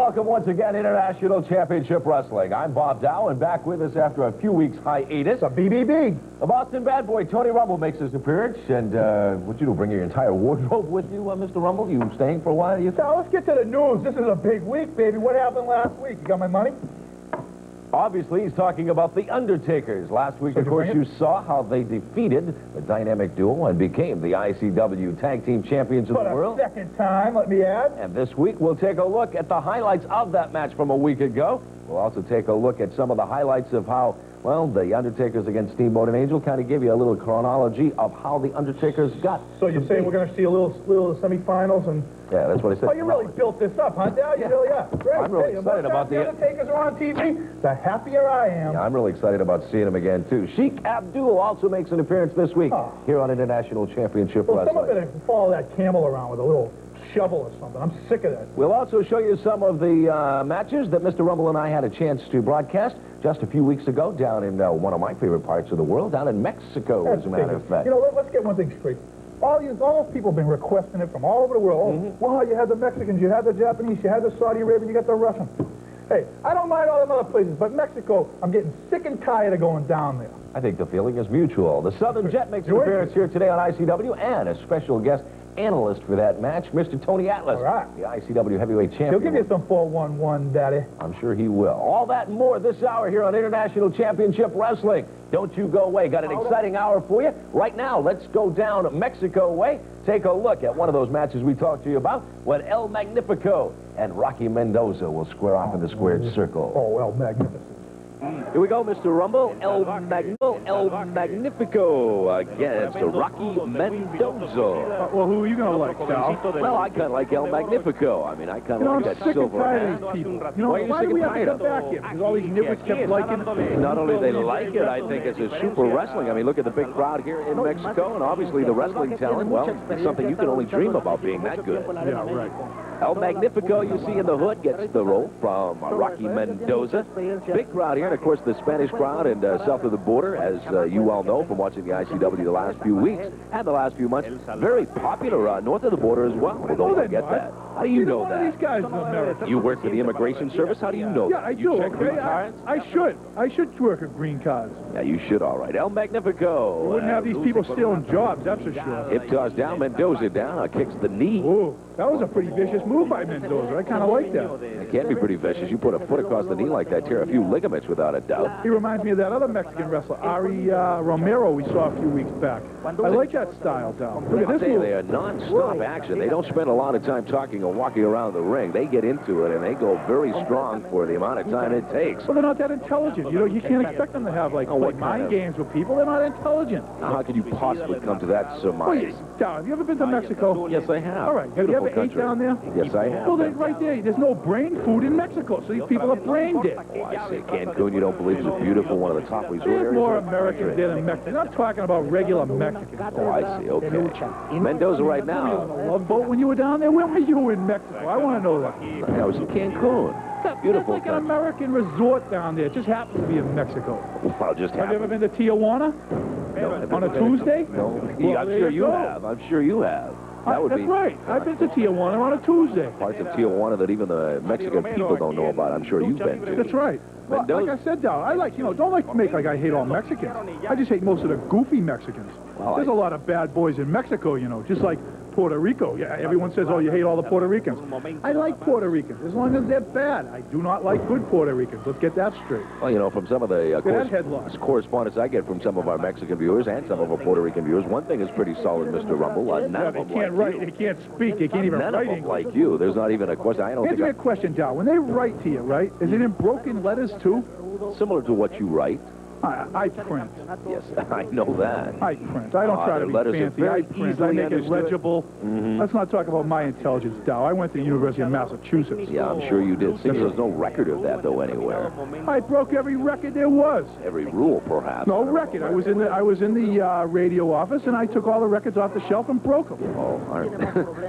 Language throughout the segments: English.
welcome once again, International Championship Wrestling. I'm Bob Dow, and back with us after a few weeks hiatus, a BBB. The Boston bad boy, Tony Rumble, makes his appearance. And what'd you do, bring your entire wardrobe with you, Mr. Rumble? You staying for a while, you think? Now, let's get to the news. This is a big week, baby. What happened last week? You got my money? Obviously, he's talking about the Undertakers. Last week, of course, you saw how they defeated the dynamic duo and became the ICW Tag Team Champions of the world. For the second time, let me add. And this week, we'll take a look at the highlights of that match from a week ago. We'll also take a look at some of the highlights of how, well, the Undertakers against Steamboat and Angel, kind of give you a little chronology of how the Undertakers got. So you're saying we're going to see a little semifinals and... Yeah, that's what I said. Oh, you really built this up, huh, Dal? You really are. Great. I'm really excited about the Undertakers are on TV, the happier I am. Yeah, I'm really excited about seeing them again, too. Sheik Abdul also makes an appearance this week here on International Championship Wrestling. Some of it follow that camel around with a little shovel or something. I'm sick of that. We'll also show you some of the matches that Mr. Rumble and I had a chance to broadcast just a few weeks ago down in one of my favorite parts of the world, down in Mexico, as a matter of fact. You know, let's get one thing straight. All those people have been requesting it from all over the world. Oh, wow, you had the Mexicans, you had the Japanese, you had the Saudi Arabian, you got the Russians. Hey, I don't mind all them other places, but Mexico, I'm getting sick and tired of going down there. I think the feeling is mutual. The Southern Jet makes an appearance here today on ICW, and a special guest analyst for that match, Mr. Tony Atlas, the ICW heavyweight champion. He'll give you some 411, Daddy. I'm sure he will. All that and more this hour here on International Championship Wrestling. Don't you go away. Got an exciting hour for you. Right now, let's go down Mexico way. Take a look at one of those matches we talked to you about when El Magnifico and Rocky Mendoza will square off in the squared circle. Oh, El Magnifico. Here we go, Mr. Rumble. El Magnifico against Rocky Mendoza. Well, who are you going to like, Sal? Well, I kind of like El Magnifico. I mean, I kind of like that silver hat. You know, why do we have to come back here? Because all these nitwits kept liking it. Not only they like it, I think it's a super wrestling. I mean, look at the big crowd here in Mexico, and obviously the wrestling talent, well, it's something you can only dream about being that good. Yeah, right. El Magnifico, you see in the hood, gets the rope from Rocky Mendoza. Big crowd here, and of course the Spanish crowd and south of the border, as you well know from watching the ICW the last few weeks and the last few months, very popular north of the border as well. Don't forget that. How do you know that? These guys in America. You work for the Immigration Service? How do you know that? Yeah, I do. Check green cards? I should work at green cards. Yeah, you should, all right. El Magnifico. We wouldn't have these people stealing jobs, that's for sure. Hip toss down, Mendoza down, kicks the knee. Ooh, that was a pretty vicious move by Mendoza. I kind of like that. It can be pretty vicious. You put a foot across the knee like that, tear a few ligaments without a doubt. He reminds me of that other Mexican wrestler, Ari Romero, we saw a few weeks back. I like that style, Dal. Look at this move. They are non-stop action. They don't spend a lot of time talking or walking around the ring. They get into it, and they go very strong for the amount of time it takes. Well, they're not that intelligent. You know, you can't expect them to have, like mind games with people. They're not intelligent. Now, how could you possibly come to that surmise? Dal, have you ever been to Mexico? Yes, I have. All right. Have you ever ate down there? Yes, I have. Well, right there, there's no brain food in Mexico, so these people are brain dead. Oh, I see. Cancun, you don't believe, is a beautiful, one of the top resort areas? There's more Americans there than Mexicans. I'm talking about regular Mexicans. Oh, I see. Okay. Mendoza right now. You were on a love boat when you were down there? Where were you in Mexico? I want to know that. I was in Cancun. Beautiful. It's like an American resort down there. It just happens to be in Mexico. Well, just have you ever been to Tijuana? No. On a Tuesday? No. Well, I'm sure you have. I'm sure you have. That's right. I've been to Tijuana on a Tuesday. Parts of Tijuana that even the Mexican people don't know about. I'm sure you've been to. That's right. Well, like I said, Dal, I like, don't like make like I hate all Mexicans. I just hate most of the goofy Mexicans. Well, there's a lot of bad boys in Mexico, just like Puerto Rico. Yeah, everyone says, oh, you hate all the Puerto Ricans. I like Puerto Ricans, as long as they're bad. I do not like good Puerto Ricans. Let's get that straight. Well, from some of the correspondence I get from some of our Mexican viewers and some of our Puerto Rican viewers, one thing is pretty solid, Mr. Rumble. None of them can't write. They can't speak. They can't even write. None of them like you. There's not even a question. Answer me a question, Dal. When they write to you, right, is it in broken letters, too? Similar to what you write. I print. Yes, I know that. I print. I don't try to be fancy. I print. I make it legible. Let's not talk about my intelligence, Dow. I went to the University of Massachusetts. Yeah, I'm sure you did. Seems there's no record of that, though, anywhere. I broke every record there was. Every rule, perhaps. No record. I was in the radio office, and I took all the records off the shelf and broke them. Oh,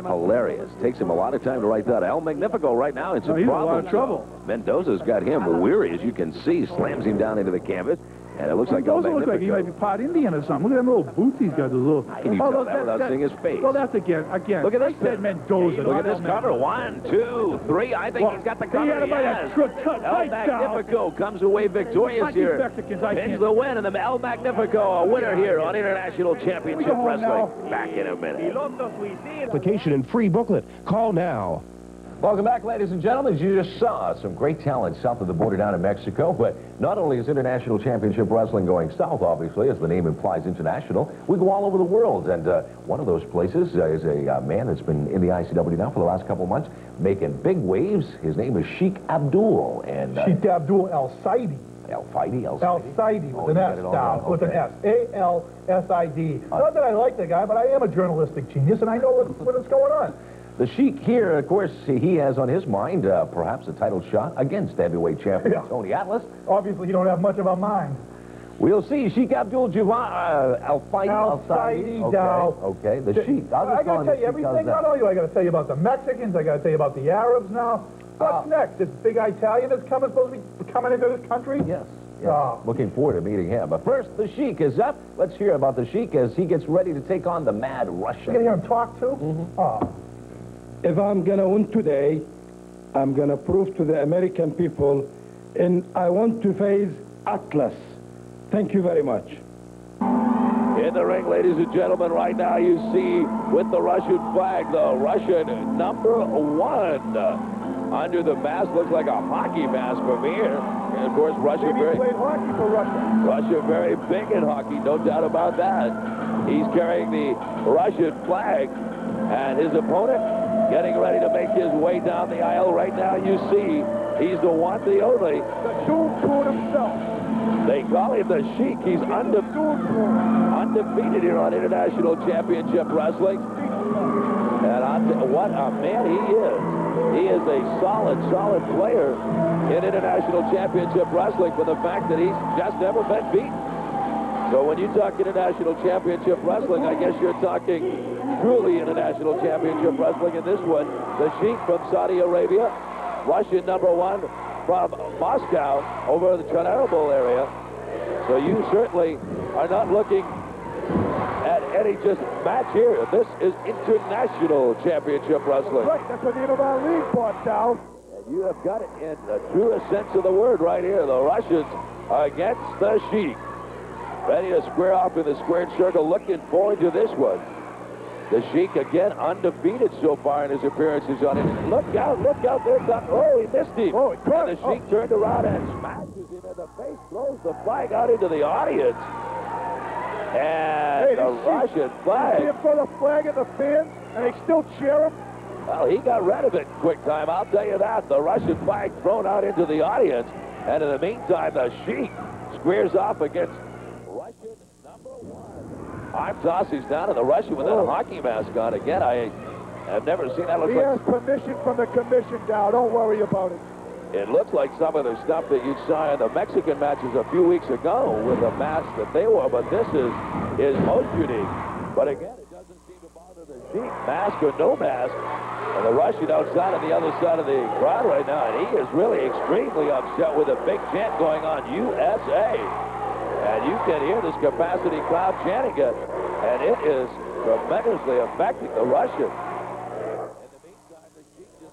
hilarious. Takes him a lot of time to write that. El Magnifico right now, it's he's in a lot of trouble. Mendoza's got him weary, as you can see. Slams him down into the canvas. And it looks like Those look like he might be part Indian or something. Look at them little boots he's got. Those little. How can you tell that without seeing his face? Well, that's again. Look at this. I said Mendoza. Look at this cover. 1, 2, 3. I think he's got the cover. He had El Magnifico comes away victorious here. Pins the win, and the El Magnifico, a winner here on International Championship Wrestling. Back in a minute. Application and free booklet. Call now. Welcome back, ladies and gentlemen. As you just saw, some great talent south of the border down in Mexico. But not only is International Championship Wrestling going south, obviously, as the name implies, international, we go all over the world. And one of those places is a man that's been in the ICW now for the last couple of months, making big waves. His name is Sheikh Abdul. And Sheikh Abdul El-Saidi. El-Saidi El-Saidi with an S down, with an S. A-L-S-I-D. Not that I like the guy, but I am a journalistic genius, and I know what's going on. The Sheik here, of course, he has on his mind perhaps a title shot against heavyweight champion Tony Atlas. Obviously, you don't have much of a mind. We'll see. Sheikh Abdul El-Saidi. Okay, the Sheik. I got to tell you everything. Not only do I got to tell you about the Mexicans, I got to tell you about the Arabs now. What's next? This big Italian that's supposed to be coming into this country? Yes. Looking forward to meeting him. But first, the Sheik is up. Let's hear about the Sheik as he gets ready to take on the Mad Russian. You going to hear him talk, too? If I'm going to win today, I'm going to prove to the American people, and I want to face Atlas. Thank you very much. In the ring, ladies and gentlemen, right now you see with the Russian flag, the Russian #1. Under the mask, looks like a hockey mask from here. And of course, Russia played hockey for Russia. Russia very big in hockey, no doubt about that. He's carrying the Russian flag, and his opponent getting ready to make his way down the aisle. Right now, you see, he's the one, the only. The Doom himself. They call him the Sheik. He's undefeated here on International Championship Wrestling. And what a man he is. He is a solid player in International Championship Wrestling for the fact that he's just never been beaten. So when you talk International Championship Wrestling, I guess you're talking truly International Championship Wrestling in this one. The Sheik from Saudi Arabia, Russian #1 from Moscow over the Chernobyl area. So you certainly are not looking at any just match here. This is International Championship Wrestling. Right, that's the name of our league, Bartel. And you have got it in the truest sense of the word right here. The Russians against the Sheik. Ready to square off in the squared circle. Looking forward to this one. The Sheik again undefeated so far in his appearances on it. Look out there. Oh, he missed him. Oh, he caught and the Sheik turned around and smashes him in the face, throws the flag out into the audience. And the Russian flag. See him throw the flag at the fans, and they still cheer him? Well, he got rid of it in quick time, I'll tell you that. The Russian flag thrown out into the audience. And in the meantime, the Sheik squares off against Russian #1. Arm tosses down to the Russian with a hockey mask on. Again, I have never seen that. He has permission from the commission, Dow. Don't worry about it. It looks like some of the stuff that you saw in the Mexican matches a few weeks ago with the mask that they wore, but this is most unique. But again, it doesn't seem to bother the Sheik, mask or no mask. And the Russian outside on the other side of the crowd right now, and he is really extremely upset with a big chant going on, USA. And you can hear this capacity crowd chanting it, and it is tremendously affecting the Russian.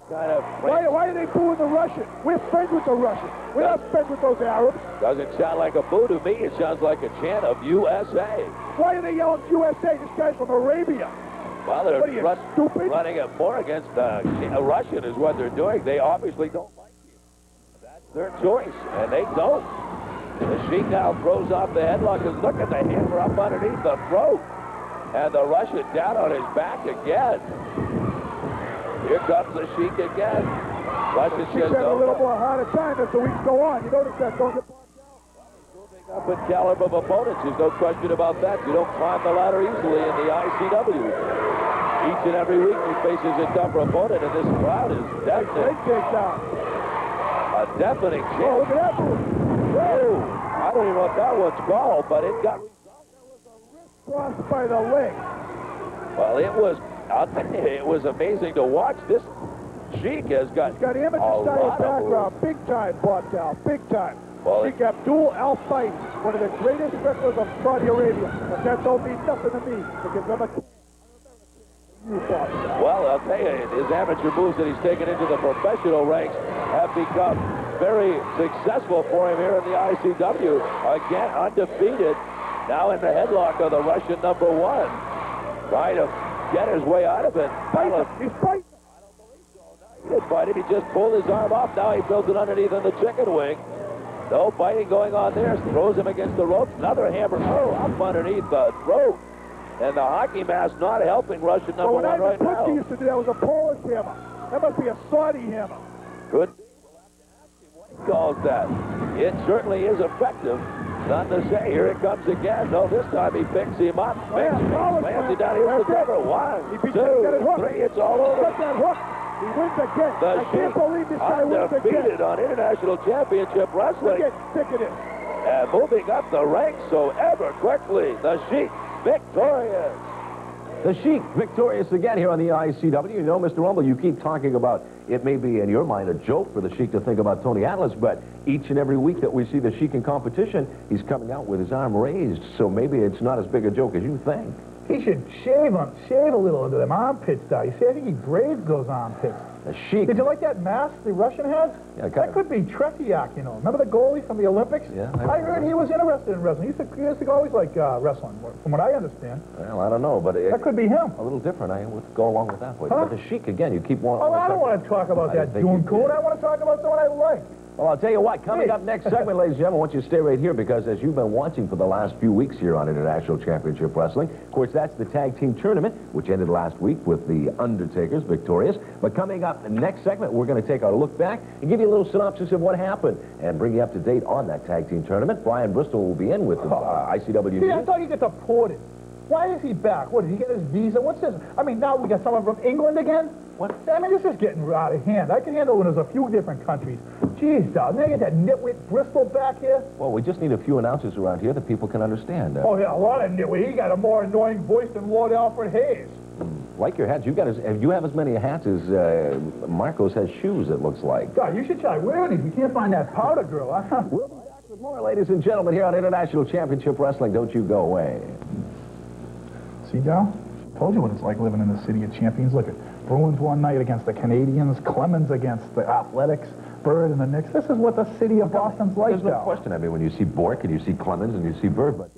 Kind of why are they booing the Russian? We're friends with the Russians. We're not friends with those Arabs. Doesn't sound like a boo to me. It sounds like a chant of USA. Why are they yelling USA? This guy's from Arabia. Well, they're stupid? running it more against a Russian is what they're doing. They obviously don't like you. That's their choice, and they don't. The Sheik now throws off the headlock and look at the hammer up underneath the throat. And the Russian down on his back again. Here comes the Sheik again. Russian Sheik's having a little more harder time as the weeks go on. You notice that, don't you? Moving up in caliber of opponents, there's no question about that. You don't climb the ladder easily in the ICW. Each and every week he faces a tougher opponent, and this crowd is deafening. A deafening chant. Oh, look at that move. Whoa. I don't even know what that one's called, but it got resolved. There was a wrist crossed by the leg. Well, I'll tell you, it was amazing to watch. This Sheik has got amateur style background, big time, Bartel, big time. Well, Sheikh Abdul Al Said, one of the greatest wrestlers of Saudi Arabia. But that don't mean nothing to me because I'm a you fought. Well, I'll tell you, his amateur moves that he's taken into the professional ranks have become very successful for him here in the ICW. Again, undefeated. Now in the headlock of the Russian number one. Trying to get his way out of it. He's fighting. He didn't fight him. He just pulled his arm off. Now he builds it underneath in the chicken wing. No fighting going on there. Throws him against the ropes. Another hammer. Oh, up underneath the throat. And the hockey mask not helping Russian number one right now. What used to do that was a Polish hammer. That must be a Saudi hammer. Good. What he calls that. It certainly is effective. None to say. Here it comes again. No, this time he picks him up. Slams him down. Here's the cover. 1, 2, 3. It's all over. Got that hook. He wins again. I can't believe this guy wins again. Undefeated on International Championship Wrestling. Look at stick it in. And moving up the ranks so ever quickly. The Sheik victorious. The Sheik victorious again here on the ICW. You know, Mr. Rumble, you keep talking about it may be in your mind a joke for the Sheik to think about Tony Atlas, but each and every week that we see the Sheik in competition, he's coming out with his arm raised. So maybe it's not as big a joke as you think. He should shave a little of them armpits down. You see, I think he braids those armpits. The Sheik. Did you like that mask the Russian has? Yeah, that could be Tretiak, you know. Remember the goalie from the Olympics? Yeah. I heard he was interested in wrestling. He used to always like wrestling, from what I understand. Well, I don't know, but that could be him. A little different. I would go along with that way. Huh? But the Sheik, again, you keep wanting... Oh, I don't want to talk about that Doom Coon. I want to talk about someone I like. Well, I'll tell you what, coming up next segment, ladies and gentlemen, I want you to stay right here because as you've been watching for the last few weeks here on International Championship Wrestling, of course, that's the tag team tournament, which ended last week with the Undertakers victorious. But coming up next segment, we're going to take our look back and give you a little synopsis of what happened and bring you up to date on that tag team tournament. Brian Bristol will be in with the ICW. See, I thought he got deported. Why is he back? What, did he get his visa? What's this? I mean, now we got someone from England again? What? I mean, this is getting out of hand. I can handle when there's a few different countries. Jeez, dog. Now you get that nitwit Bristol back here? Well, we just need a few announcers around here that people can understand. Oh, yeah, a lot of nitwit. He got a more annoying voice than Lord Alfred Hayes. Like your hats. You have as many hats as Marcos has shoes, it looks like. God, you should try wearing these. You can't find that powder girl. We'll be back with more, ladies and gentlemen, here on International Championship Wrestling. Don't you go away. See, Dal? Told you what it's like living in the city of champions. Look at Bruins one night against the Canadians, Clemens against the Athletics, Bird and the Knicks. This is what the city of Boston's like, There's no question. I mean, when you see Bork and you see Clemens and you see Bird, but...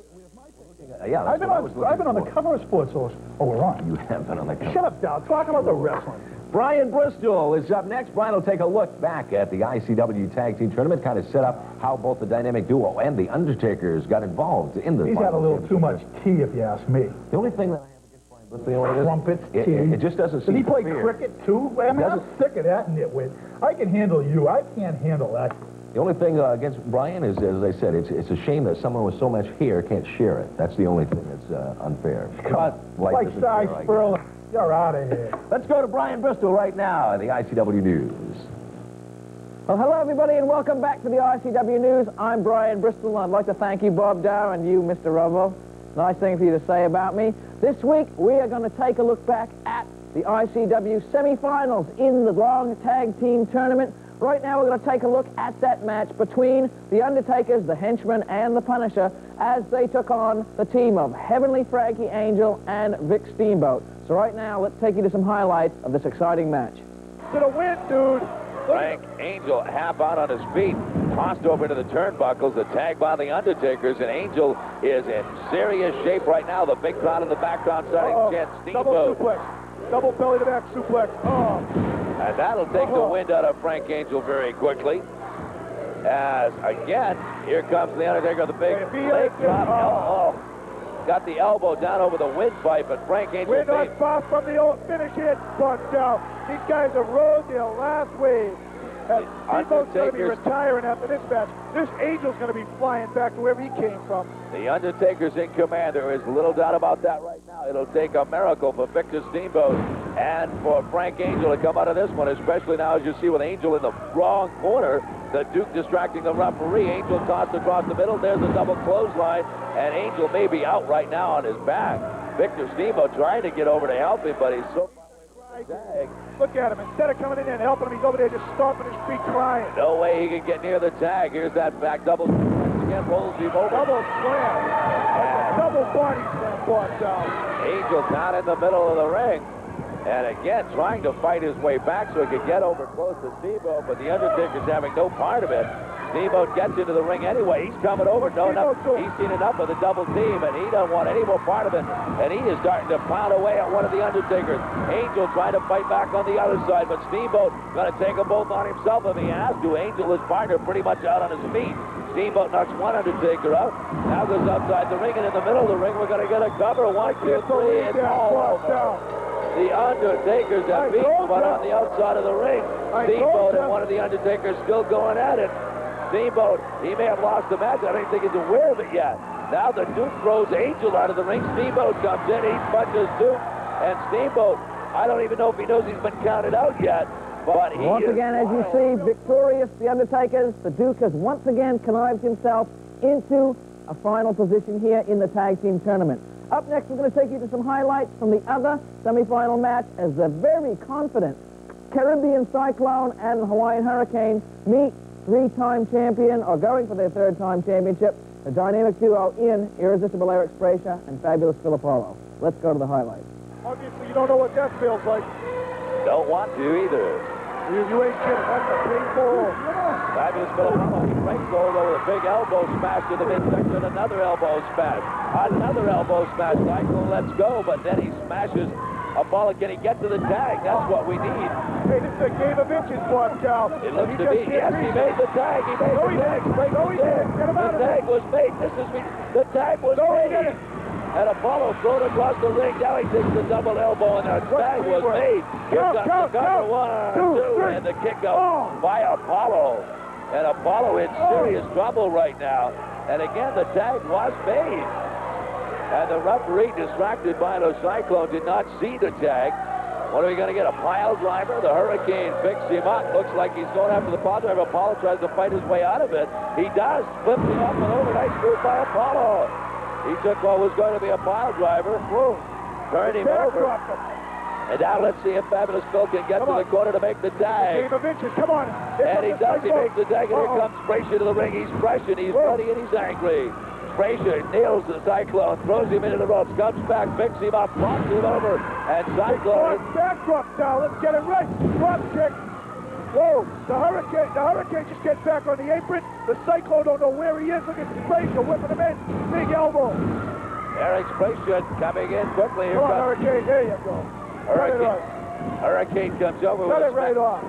Yeah, I've been on the cover of Sports Illustrated. Oh, we're on. You have been on the cover. Shut up, Dal. Talk about the wrestling. Brian Bristol is up next. Brian will take a look back at the ICW Tag Team Tournament, kind of set up how both the Dynamic Duo and the Undertakers got involved in the... He's had a little too much tea, if you ask me. The only thing that I have against Brian Bristol, you know what it is? Trumpets, tea. It just doesn't seem Did he play fair. cricket, too? I mean, I'm sick of that nitwit. I can handle you. I can't handle that. The only thing against Brian is, as I said, it's a shame that someone with so much hair can't share it. That's the only thing that's unfair. But like Cy Sperling. You're out of here. Let's go to Brian Bristol right now in the ICW News. Well, hello, everybody, and welcome back to the ICW News. I'm Brian Bristol, and I'd like to thank you, Bob Dow, and you, Mr. Rovo. Nice thing for you to say about me. This week, we are going to take a look back at the ICW semifinals in the Long Tag Team Tournament. Right now, we're going to take a look at that match between the Undertakers, the Henchman, and the Punisher as they took on the team of Heavenly Frankie Angel and Vic Steamboat. So right now, let's take you to some highlights of this exciting match. To the win, dude. Frank Angel half out on his feet, tossed over to the turnbuckles, the tag by the Undertakers, and Angel is in serious shape right now. The big crowd in the background starting to chant Double Steamboat. suplex. Double belly to back suplex. Oh. And that'll take the wind out of Frank Angel very quickly. As, again, here comes the Undertaker, the big leg drop. Oh. Got the elbow down over the windpipe, and Frank Angel... We're not far from the old finish here, but these guys have rode their last wave. And Steamboat's going to be retiring after this match. This Angel's going to be flying back to wherever he came from. The Undertaker's in command. There is little doubt about that right now. It'll take a miracle for Victor Steamboat and for Frank Angel to come out of this one, especially now as you see with Angel in the wrong corner. The Duke distracting the referee. Angel tossed across the middle. There's a double clothesline, and Angel may be out right now on his back. Victor Steamboat trying to get over to help him, but he's so far away from tag. Look at him. Instead of coming in and helping him, he's over there just stomping his feet crying. No way he can get near the tag. Here's that back double. Again, rolls him over. Double slam. Double body slam brought down. Angel down in the middle of the ring. And again, trying to fight his way back so he could get over close to Steamboat, but the Undertaker's having no part of it. Steamboat gets into the ring anyway. He's coming over. No, he's seen enough of the double team, and he doesn't want any more part of it. And he is starting to pound away at one of the Undertakers. Angel trying to fight back on the other side, but Steamboat going to take them both on himself if he has to. Angel, his partner, pretty much out on his feet. Steamboat knocks one Undertaker out. Now goes outside the ring, and in the middle of the ring, we're going to get a cover. 1, 2, 3, it's all over. The Undertakers have beaten, but on the outside of the ring, Steamboat and one of the Undertakers still going at it. Steamboat, he may have lost the match. I don't think he's aware of it yet. Now the Duke throws Angel out of the ring. Steamboat comes in, he punches Duke, and Steamboat, I don't even know if he knows he's been counted out yet. But he once again, as you see, victorious, the Undertakers. The Duke has once again connived himself into a final position here in the tag team tournament. Up next, we're going to take you to some highlights from the other semifinal match as the very confident Caribbean Cyclone and Hawaiian Hurricane meet three-time champion, or going for their third-time championship, the dynamic duo in Irresistible Eric Spracia and Fabulous Filippo. Let's go to the highlights. Obviously, you don't know what that feels like. don't want to either. You ain't kidding. That's a painful. Fabulous Filippo, he breaks over with a big elbow smash to the midsection, another elbow smash, another elbow smash. Cyclone lets go, but then he smashes Apollo. Can he get to the tag? That's what we need. Hey, this is a game of inches, Cal. It looks to be. Yes, he made the tag. He made the tag. The tag was made. The tag was made. And Apollo thrown across the ring. Now he takes the double elbow, and the tag was made. Here comes the cover. 1, 2, and the kick out by Apollo. And Apollo in serious trouble right now. And again, the tag was made. And the referee, distracted by the Cyclone, did not see the tag. What are we going to get? A pile driver? The Hurricane picks him up. Looks like he's going after the pile driver. Apollo tries to fight his way out of it. He does. Flips him up and over. Nice move by Apollo. He took what was going to be a pile driver. Turned him over. And now let's see if Fabulous Phil can get to the corner to make the tag. Game of inches. Come on. And he does. He makes the tag. And here comes Spracia to the ring. He's fresh and he's bloody and he's angry. Spracia nails the Cyclone, throws him into the ropes, comes back, picks him up, knocks him over, and Cyclone. Back drop down. Let's get it right. Drop kick. Whoa, the Hurricane just gets back on the apron. The Cyclone don't know where he is. Look at Spracia whipping him in. Big elbow. Eric Spracia coming in quickly. Here Come on, Hurricane. There you go. Hurricane comes over Cut with it right off.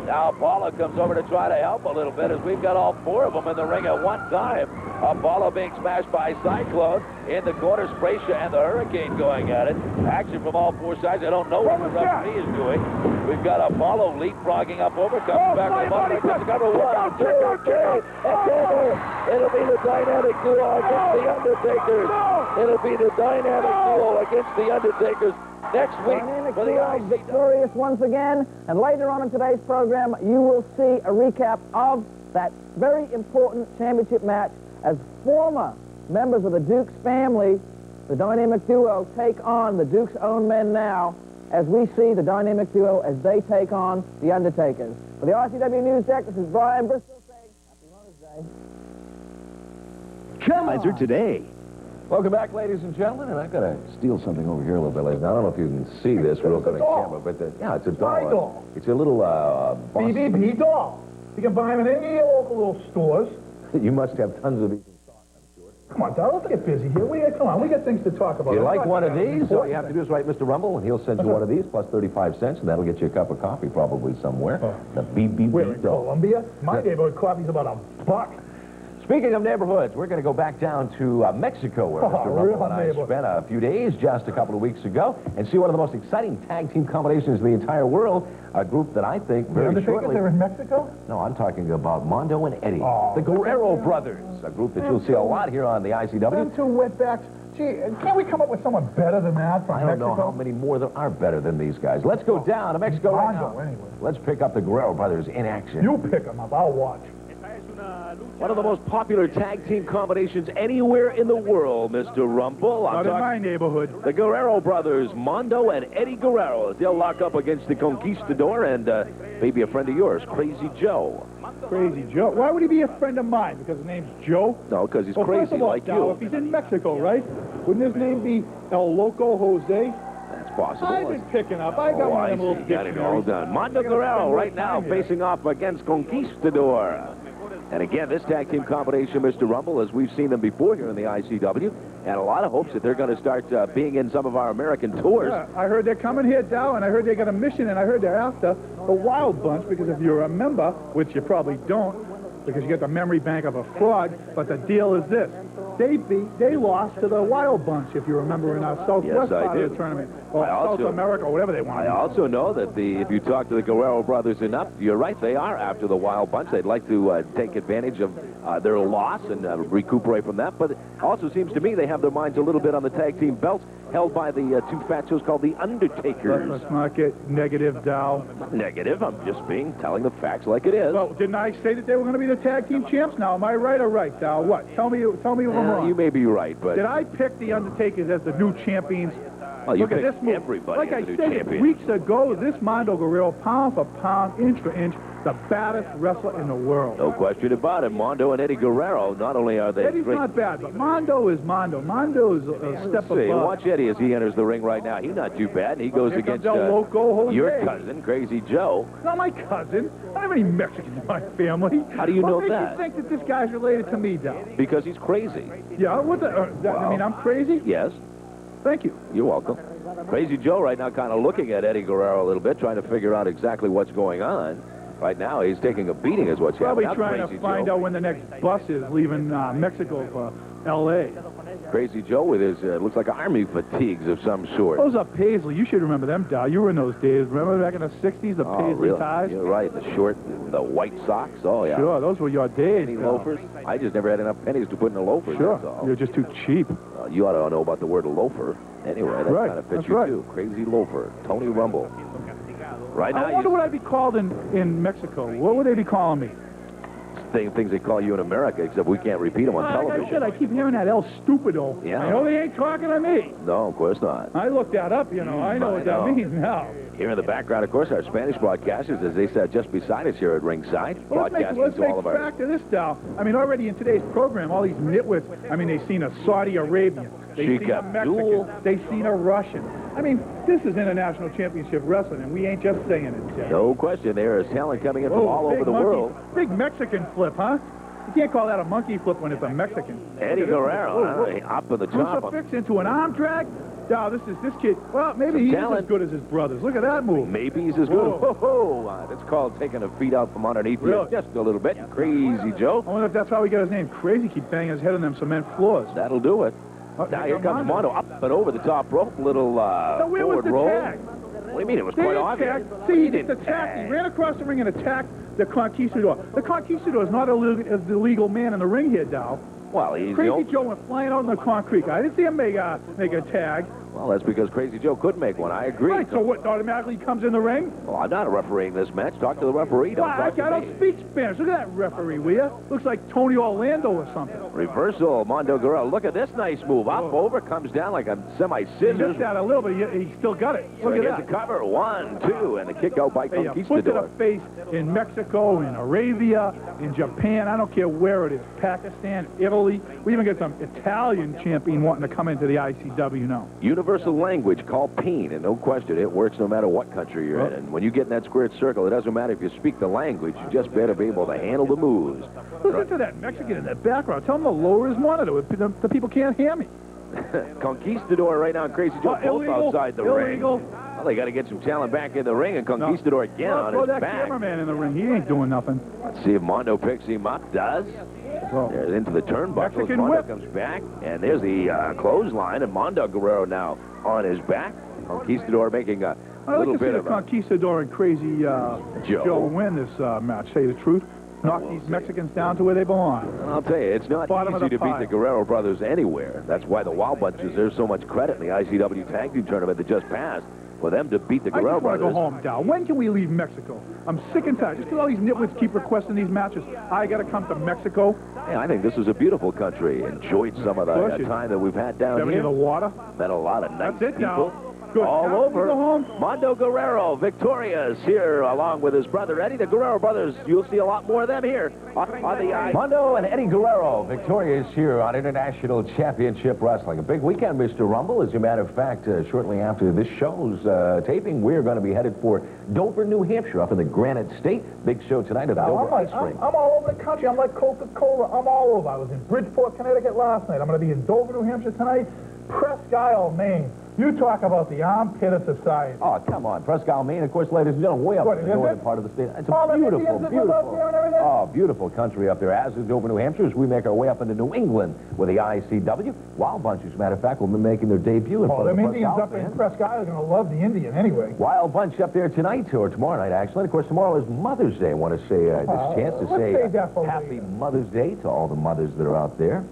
Now Apollo comes over to try to help a little bit as we've got all four of them in the ring at one time. Apollo being smashed by Cyclone. In the corner, Spracia and the Hurricane going at it. Action from all four sides. I don't know what the referee is doing. We've got Apollo leapfrogging up over, comes back with the cover. 1, 2, 3, it's over. It'll be the dynamic duo against the Undertakers. It'll be the dynamic duo against the Undertakers next week for the ICW. Victorious once again, and later on in today's program, you will see a recap of that very important championship match as former members of the Dukes family, the dynamic duo, take on the Dukes' own men now, as we see the dynamic duo as they take on the Undertakers. For the RCW News Deck, this is Brian Bristol saying Happy Mother's Day. Come on. Today. Welcome back, ladies and gentlemen, and I've got to steal something over here a little bit later. Now, I don't know if you can see this real good on camera, but yeah, it's a doll. doll. It's a little BBB doll. You can buy them in any local little stores. You must have tons of these in stock, I'm sure. Come on, Dad, let's get busy here. Come on, we got things to talk about. You like one of these? All you have to do is write Mr. Rumble, and he'll send you one of these plus 35 cents, and that'll get you a cup of coffee probably somewhere. The BBB We're in doll. Columbia. My neighborhood coffee's about $1. Speaking of neighborhoods, we're going to go back down to Mexico, where Mr. Rumble and I spent a few days just a couple of weeks ago, and see one of the most exciting tag team combinations in the entire world, a group that I think very shortly... They're in Mexico? No, I'm talking about Mondo and Eddie, the Guerrero brothers, a group that you'll see a lot here on the ICW. Them two wetbacks. Gee, can't we come up with someone better than that from Mexico? I don't know how many more there are better than these guys. Let's go down to Mexico right now. Anyway. Let's pick up the Guerrero brothers in action. You pick them up. I'll watch. One of the most popular tag team combinations anywhere in the world, Mr. Rumble. Not in my neighborhood. The Guerrero brothers, Mondo and Eddie Guerrero. They'll lock up against the Conquistador and maybe a friend of yours, Crazy Joe. Crazy Joe. Why would he be a friend of mine? Because his name's Joe? No, because he's Well, crazy first of all, like Dow, you. if he's in Mexico, right? Wouldn't his name be El Loco Jose? That's possible. I've been picking up. I got one of them little Got it all dictionaries. done. Mondo Guerrero right now facing off against Conquistador. And again, this tag team combination, Mr. Rumble, as we've seen them before here in the ICW, and a lot of hopes that they're going to start being in some of our American tours. Yeah, I heard they're coming here, Dow, and I heard they got a mission, and I heard they're after the Wild Bunch, because if you remember, which you probably don't, because you got the memory bank of a frog, but the deal is this. They lost to the Wild Bunch, if you remember, in our Southwest part of the tournament. Or South America, or whatever they want. I also know that if you talk to the Guerrero brothers enough, you're right, they are after the Wild Bunch. They'd like to take advantage of their loss and recuperate from that. But it also seems to me they have their minds a little bit on the tag team belts held by the two fachos called the Undertakers. Let's not get negative, Dow. Negative. I'm just telling the facts like it is. Well, didn't I say that they were going to be the tag team champs? Now, am I right or right, Dow? What? Tell me if I'm wrong. You may be right, but... Did I pick the Undertakers as the new champions? Well, you Look at this move. everybody Like as I the new said champion. weeks ago, this Mondo Guerrero, pound for pound, inch for inch, the baddest wrestler in the world. No question about it. Mondo and Eddie Guerrero, not only are they Eddie's great... not bad, but Mondo is Mondo. Mondo is a step See, above. watch Eddie as he enters the ring right now. He's not too bad, and he goes Here against comes El Loco Jose. your cousin, Crazy Joe. Not my cousin. I don't have any Mexicans in my family. How do you know what that? makes you think that this guy's related to me, Dow? Because he's crazy. Yeah, what the... I mean, I'm crazy? Yes, Thank you. you're welcome. Crazy Joe right now kind of looking at Eddie Guerrero a little bit, trying to figure out exactly what's going on. Right now, he's taking a beating is what's Probably happening. trying to find out when the next bus is leaving Mexico for L.A. Crazy Joe with his, looks like army fatigues of some sort. Those are Paisley. You should remember them, Dow. You were in those days. Remember back in the 60s, the Paisley really? ties? You're right. The short, the white socks. Oh, yeah. Sure, those were your days. Penny Dow. loafers. I just never had enough pennies to put in a loafer. That's Sure, all. you're just too cheap. You ought to know about the word loafer. Anyway, that Right, kind of fits that's you, right. too. Crazy loafer. Tony Rumble. Right now, I wonder what I'd be called in Mexico. What would they be calling me? things they call you in America, except we can't repeat them on Like I television. said, I keep hearing that El Stupido. Yeah. I know they ain't talking to me. No, of course not. I looked that up, you know. I know what that means now. Here in the background, of course, our Spanish broadcasters, as they sat just beside us here at ringside, Well, broadcasting let's to all make of our... fact of this, Dow. I mean, already in today's program, all these nitwits, I mean, they've seen a Saudi Arabian, they've seen a Mexican, they've seen a Russian. I mean, this is international championship wrestling, and we ain't just saying it, Jay. No question, there is talent coming in from Whoa, all over big the monkey, world. Big Mexican flip, huh? You can't call that a monkey flip when it's a Mexican. Eddie Guerrero, up in the top. Crucifix into an arm drag? Dow, this kid, well, maybe he's as good as his brothers. Look at that move. Maybe he's as good. Whoa. That's called taking a feet out from underneath you Really? just a little bit. Crazy Joe. I wonder if that's how he got his name. Crazy, keep banging his head on them cement floors. That'll do it. Now here comes Mondo up and over the top rope. Little Now, where was forward the roll. tag? What do you mean? It was They quite didn't obvious. tag. See, he just attacked. He ran across the ring and attacked the Conquistador. The Conquistador is not a legal man in the ring here, Dow. Well, he's Crazy Joe went flying out in the concrete. I didn't see him make a tag. Well, that's because Crazy Joe could make one. I agree. Right, so what, automatically comes in the ring? Well, I'm not refereeing this match. Talk to the referee. Don't Well, talk to I don't me. speak Spanish. Look at that referee, will ya? Looks like Tony Orlando or something. Reversal, Mondo Guerrero. Look at this nice move. Up, over, comes down like a He semi-scissors. missed that a little bit. He still got it. So Look he at gets that. a cover. 1, 2, and a kick out by Hey, a foot to Conquistador. the face in Mexico, in Arabia, in Japan. I don't care where it is. Pakistan, Italy. We even get some Italian champion wanting to come into the ICW now. Universal language called peen, and no question, it works no matter what country you're in. And when you get in that squared circle, it doesn't matter if you speak the language. You just better be able to handle the moves. Listen to that Mexican in the background. Tell him to lower his monitor. The people can't hear me. Conquistador right now and Crazy Joe both illegal, outside the illegal. ring. Well, they got to get some talent back in the ring, and Conquistador again on Throw his that back. cameraman in the ring. He ain't doing nothing. Let's see if Mondo picks him up. Does. Well, There's into the turnbuckles. Mexican Mondo whip. comes back, and there's the clothesline, and Mondo Guerrero now on his back. Conquistador making a I'd little like to see bit the of a... Conquistador and Crazy Joe win this match. Say the truth. Knock these Mexicans down to where they belong. I'll tell you, it's not Bottom of easy the to beat pile. the Guerrero brothers anywhere. That's why the Wild Bunch deserve so much credit in the ICW Tag Team Tournament that just passed. for them to beat the I Guerrero just want to brothers. go home, Dow. When can we leave Mexico? I'm sick and tired. Just because all these nitwits keep requesting these matches, I got to come to Mexico. Hey, I think this is a beautiful country. Enjoyed some of the time that we've had down Having here. the water. Met a lot of nice That's it people. now. Good. All Now, over. go home. Mondo Guerrero, victorious here, along with his brother Eddie. The Guerrero brothers, you'll see a lot more of them here on the ice. Mondo and Eddie Guerrero, victorious here on International Championship Wrestling. A big weekend, Mr. Rumble. As a matter of fact, shortly after this show's taping, we're going to be headed for Dover, New Hampshire, up in the Granite State. Big show tonight at the Dover Ice Rink. I'm all over the country. I'm like Coca-Cola. I'm all over. I was in Bridgeport, Connecticut last night. I'm going to be in Dover, New Hampshire tonight. Presque Isle, Maine. You talk about the armpit of society. Oh, come on. Presque Isle, Maine, of course, ladies and gentlemen, way up in the northern part of the state. It's a beautiful country up there, as is Dover, New Hampshire, as we make our way up into New England with the ICW. Wild Bunch, as a matter of fact, will be making their debut in front of the the Indians up in Presque Isle are going to love the Indian anyway. Wild Bunch up there tonight, or tomorrow night, actually. And, of course, tomorrow is Mother's Day. I want to say this chance to say Happy Mother's Day to all the mothers that are out there.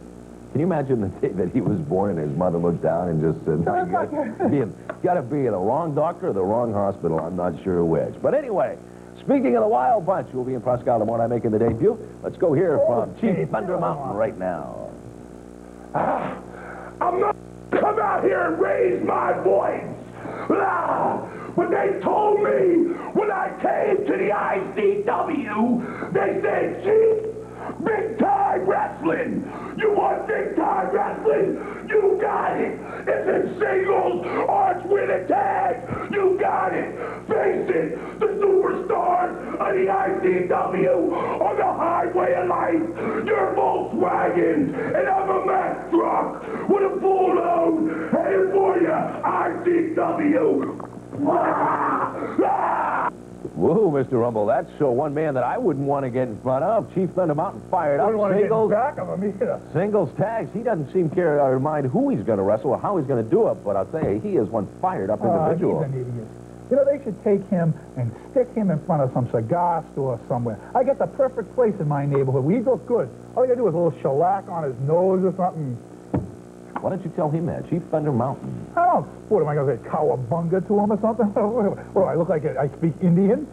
Can you imagine the day that he was born and his mother looked down and just said, no, you got to be in the wrong doctor or the wrong hospital. I'm not sure which. But anyway, speaking of the Wild Bunch, we'll be in Presque Isle tomorrow night making the debut. Let's go hear from Chief Thunder Mountain right now. I'm not come out here and raise my voice. But they told me when I came to the ICW, they said, Chief, big time wrestling. You want big time wrestling? You got it. It's in singles or it's with a tag. You got it. Face it, the superstars of the ICW on the highway of life. You're Volkswagen and I'm a Mack truck with a full load headed for you, ICW. Woohoo, Mr. Rumble. That's one man that I wouldn't want to get in front of. Chief Thunder Mountain fired up. Singles, back of him either. singles, tags. He doesn't seem to care or mind who he's going to wrestle or how he's going to do it, but I'll tell you, he is one fired up individual. He's an idiot. You know, they should take him and stick him in front of some cigar store somewhere. I get the perfect place in my neighborhood. We look good. All you got to do is a little shellac on his nose or something. Why don't you tell him that? Chief Thunder Mountain. I don't. What am I going to say? Cowabunga to him or something? What do I look like? I speak Indian?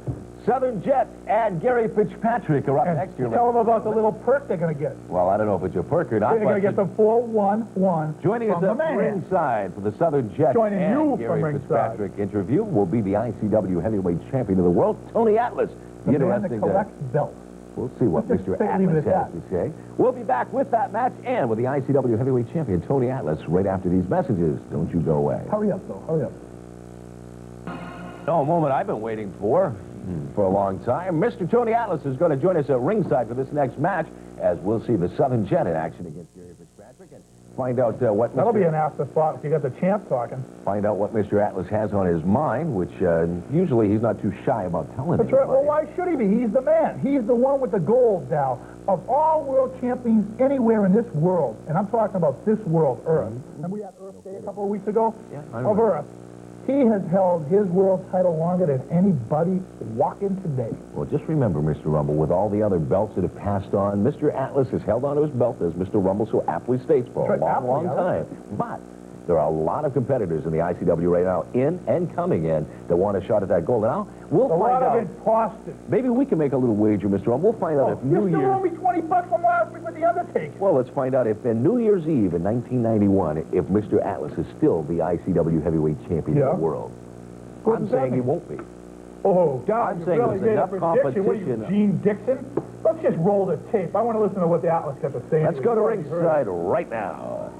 Southern Jet and Gary Fitzpatrick are up next year. Tell them about the little perk they're going to get. Well, I don't know if it's a perk or not. They're going to get the 411 joining us at ringside for the Southern Jet and Gary Fitzpatrick interview will be the ICW heavyweight champion of the world, Tony Atlas. The man that collects belts. We'll see what Mr. Atlas has to say. We'll be back with that match and with the ICW heavyweight champion, Tony Atlas, right after these messages. Don't you go away. Hurry up, though. Hurry up. Oh, a moment I've been waiting for a long time. Mr. Tony Atlas is going to join us at ringside for this next match, as we'll see the Southern Jet in action against Gary Fitzpatrick and find out what That'll be an afterthought if you got the champ talking. Find out what Mr. Atlas has on his mind, which usually he's not too shy about telling That's right. Well, why should he be? He's the man. He's the one with the gold, Dow. Of all world champions anywhere in this world, and I'm talking about this world, Earth. And we had Earth Day a couple of weeks ago? Yeah, of Earth. He has held his world title longer than anybody walking today. Well, just remember, Mr. Rumble, with all the other belts that have passed on, Mr. Atlas has held on to his belt, as Mr. Rumble so aptly states, for a long time. But there are a lot of competitors in the ICW right now, in and coming in, that want a shot at that gold. Now, we'll find out. A lot of imposters. Maybe we can make a little wager, Mr. Rumble. We'll find out if New Year's... You still owe me $20 from last week with the Undertaker. Well, let's find out if in New Year's Eve in 1991, if Mr. Atlas is still the ICW heavyweight champion of the world. I'm saying he won't be. Oh, God, I'm saying really there's enough competition. What are you, Gene Dixon? Let's just roll the tape. I want to listen to what the Atlas got to say. Let's go to ringside right now.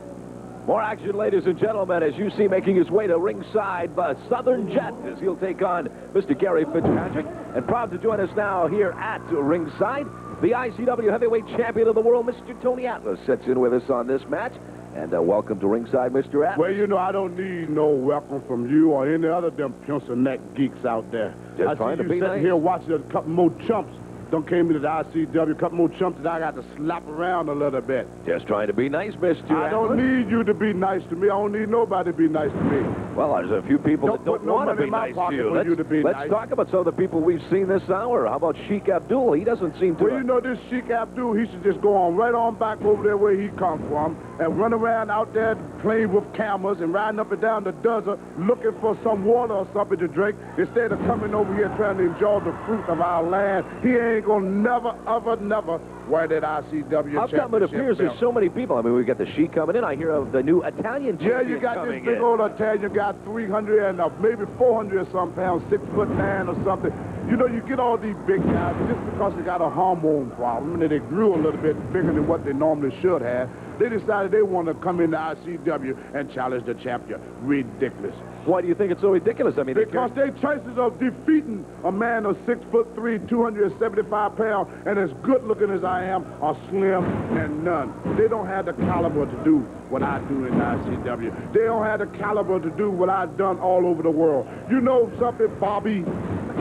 More action, ladies and gentlemen, as you see making his way to ringside, the Southern Jet, as he'll take on Mr. Gary Fitzpatrick. And proud to join us now here at ringside, the ICW heavyweight champion of the world, Mr. Tony Atlas, sits in with us on this match. And welcome to ringside, Mr. Atlas. Well, you know, I don't need no welcome from you or any other them pencil neck geeks out there. Just trying to be sitting nice. here watching a couple more chumps Done came into the ICW, a couple more chumps that I got to slap around a little bit. Just trying to be nice, Mr. I don't need you to be nice to me. I don't need nobody to be nice to me. Well, there's a few people that don't put no want to money be in my nice to pocket you. for you to be Let's nice. talk about some of the people we've seen this hour. How about Sheik Abdul? He doesn't seem to... Well, you know, this Sheik Abdul, he should just go on right on back over there where he come from and run around out there playing with cameras and riding up and down the desert looking for some water or something to drink instead of coming over here trying to enjoy the fruit of our land. He ain't gonna never, ever, never wear that ICW How come it appears there's so many people? I mean, we got the Sheik coming in. I hear of the new Italian champion Yeah, you got this coming big in. old Italian guy, 300 and maybe 400 or some pounds, 6'9" or something. You know, you get all these big guys just because they got a hormone problem and they grew a little bit bigger than what they normally should have. They decided they want to come into ICW and challenge the champion. Ridiculous. Why do you think it's so ridiculous? I mean, Because their chances of defeating a man of 6'3", 275 pounds, and as good looking as I am, are slim and none. They don't have the caliber to do what I do in ICW. They don't have the caliber to do what I've done all over the world. You know something, Bobby?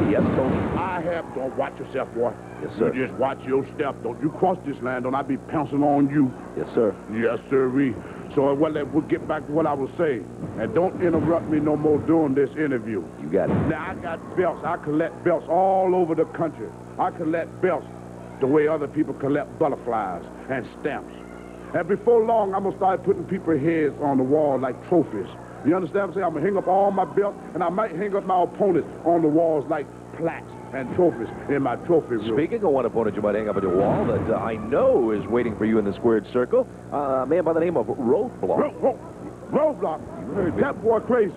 Yes, Tony. Don't watch yourself, boy. Yes, sir. You just watch your step. Don't you cross this line. Don't I be pouncing on you. Yes, sir. Yes, sirree. So we'll get back to what I was saying. And don't interrupt me no more during this interview. You got it. Now, I got belts. I collect belts all over the country. I collect belts the way other people collect butterflies and stamps. And before long, I'm going to start putting people's heads on the wall like trophies. You understand what I'm saying? I'm going to hang up all my belts, and I might hang up my opponents on the walls like plaques and trophies in my trophy room. Speaking of one opponent you might hang up on your wall that I know is waiting for you in the squared circle, a man by the name of Roadblock. Roadblock. You heard me. That boy crazy.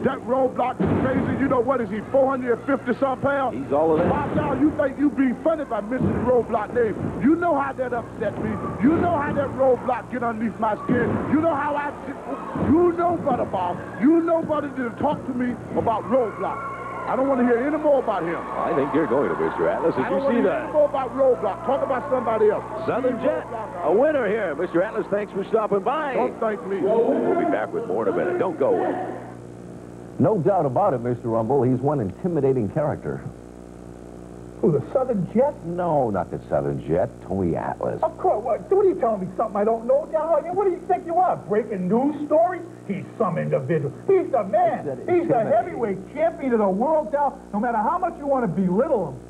That Roadblock is crazy. You know what is he, 450-some pounds? He's all of that. Bob, now you think you be funny by mentioning the Roadblock name. You know how that upset me. You know how that Roadblock get underneath my skin. You know how you know, Brother Bob. You know, brother, to talk to me about Roadblock. I don't want to hear any more about him. I think you're going to, Mr. Atlas. Did I you don't want see to hear that? any more about Roadblock. Talk about somebody else. Southern Leave Jet, Roadblock a out. winner here. Mr. Atlas, thanks for stopping by. Don't thank me. We'll be back with more in a minute. Don't go away. No doubt about it, Mr. Rumble. He's one intimidating character. Who, the Southern Jet? No, not the Southern Jet. Tony Atlas. Of course. What are you telling me? Something I don't know, Dow? What do you think you are? Breaking news stories? He's some individual. He's the man. He's the heavyweight champion of the world, Dow. No matter how much you want to belittle him,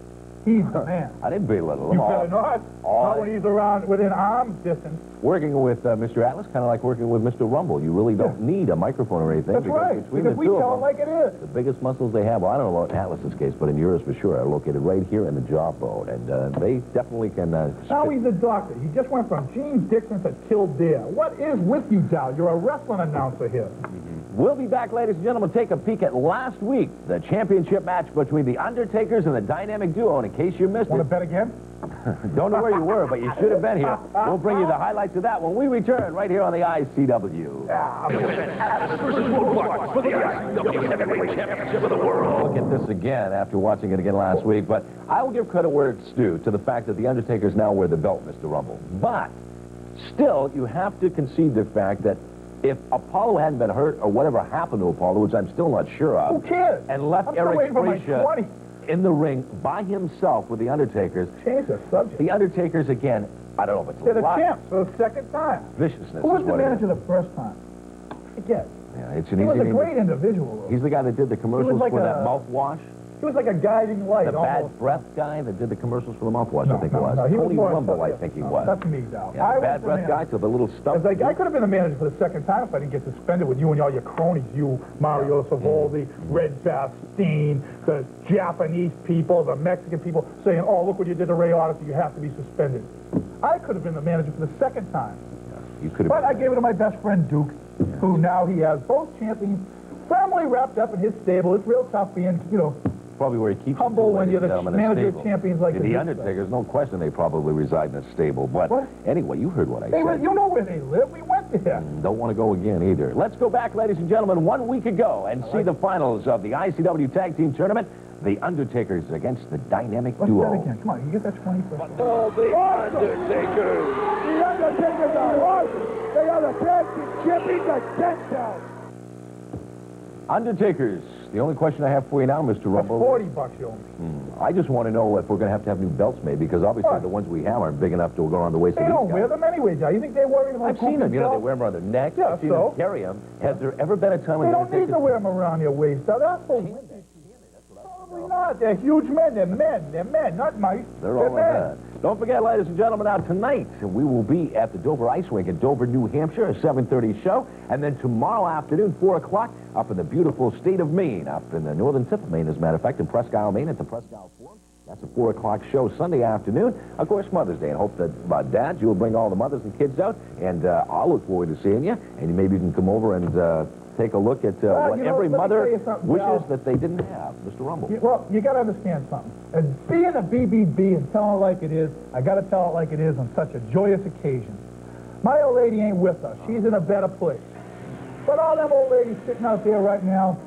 he's the man. I didn't belittle him. You better not. Not when he's around within arm's distance. Working with Mr. Atlas, kind of like working with Mr. Rumble. You really don't need a microphone or anything. That's right. Between Because the we two tell of it like it is. the biggest muscles they have, well, I don't know about Atlas's case, but in yours for sure, are located right here in the jawbone. And they definitely can... Now he's a doctor. He just went from Gene Dixon to Kildare. What is with you, Dow? You're a wrestling announcer here. We'll be back, ladies and gentlemen, take a peek at last week, the championship match between the Undertakers and the Dynamic Duo. And in case you missed Want to it, bet again? don't know where you were, but you should have been here. We'll bring you the highlights of that when we return right here on the ICW. Atlas versus Roadblock for the ICW Heavyweight Championship of the World. Look at this again after watching it again last week, but I will give credit where it's due to the fact that the Undertakers now wear the belt, Mr. Rumble. But still, you have to concede the fact that if Apollo hadn't been hurt or whatever happened to Apollo, which I'm still not sure of, Who cares? and left I'm still Eric waiting for my Freesia 20. in the ring by himself with the Undertakers, Change the subject. the Undertakers again, I don't know if it's They're the luck, champs for the second time. viciousness Who was is the what it manager is. the first time? Forget. Yeah, it's an He was easy a name. great individual. He's the guy that did the commercials like for that a- mouthwash. He was like a guiding light. The bad almost. breath guy that did the commercials for the mouthwash, No, I think no, it was. no, he was Tony more Rumble, I associate. think he No, was. That's me, Dow. Yeah, the bad breath guy to the little stump. It's like, I could have been a manager for the second time if I didn't get suspended with you and all your cronies. You, Mario Savoldi, Red Bastine, the Japanese people, the Mexican people, saying, oh, look what you did to Ray Odyssey, you have to be suspended. I could have been the manager for the second time. You could have But I been. gave it to my best friend, Duke, who now he has both champions firmly wrapped up in his stable. It's real tough being, Probably where he keeps humble them, when ladies you're and the gentlemen, a manager of stable. champions like Yeah, the the Duke Undertakers, no question they probably reside in a stable. But What? anyway, you heard what I They said. you know where they live. We went there. Don't want to go again either. Let's go back, ladies and gentlemen, 1 week ago and see the finals of the ICW Tag Team Tournament. The Undertakers against the Dynamic Let's Duo. bet again. Come on, you get that 20 first. Oh, the Undertakers. The Undertakers are awesome. They are the tag team champions at 10 down. Undertakers The only question I have for you now, Mr. That's Rumble. $40 you owe me. I just want to know if we're going to have new belts made, because obviously What? the ones we have aren't big enough to go around the waist They of these don't guys. wear them anyway, Joe. You think they're worried about I've seen them. You know, they belts? wear them around their neck. Yeah, I've seen so? them carry them. Has there ever been a time when They don't need to wear them around your waist. Now, that's for women. Probably not. They're huge men. They're men. They're men, not mice. They're all men. like that. Don't forget, ladies and gentlemen, now tonight we will be at the Dover Ice Rink in Dover, New Hampshire, a 7:30 show. And then tomorrow afternoon, 4 o'clock, up in the beautiful state of Maine, up in the northern tip of Maine, as a matter of fact, in Presque Isle, Maine, at the Presque Isle Forum. That's a 4 o'clock show Sunday afternoon. Of course, Mother's Day. And hope that, Dad, you'll bring all the mothers and kids out. And I'll look forward to seeing you. And maybe you can come over and take a look at what you know, every let me mother tell you something, wishes Val. that they didn't have, Mr. Rumble. Well, you got to understand something. As being a BBB and telling it like it is, I got to tell it like it is on such a joyous occasion. My old lady ain't with us. She's in a better place. But all them old ladies sitting out there right now,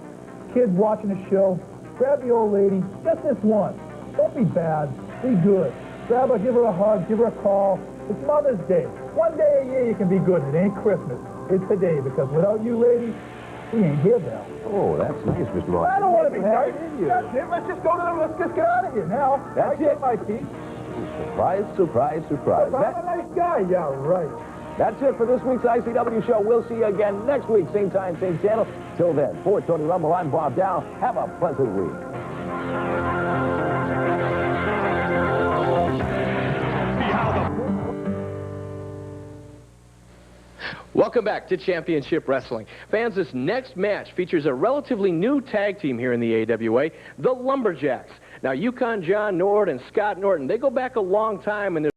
kids watching the show, grab the old lady, just this once. Don't be bad. Be good. Grab her, give her a hug, give her a call. It's Mother's Day. One day a year you can be good. It ain't Christmas. It's today, because without you ladies, we ain't here, Val. Oh, that's nice, Mr. Rumble. I don't want to be nice. you. That's it. Let's just go to the, let's just get out of here now. That's I get it. my piece. Surprise, surprise, surprise. I'm a nice guy. Yeah, right. That's it for this week's ICW show. We'll see you again next week, same time, same channel. Till then, for Tony Rumble, I'm Bob Dow. Have a pleasant week. Welcome back to Championship Wrestling. Fans, this next match features a relatively new tag team here in the AWA, the Lumberjacks. Now, Yukon John Nord and Scott Norton, they go back a long time, and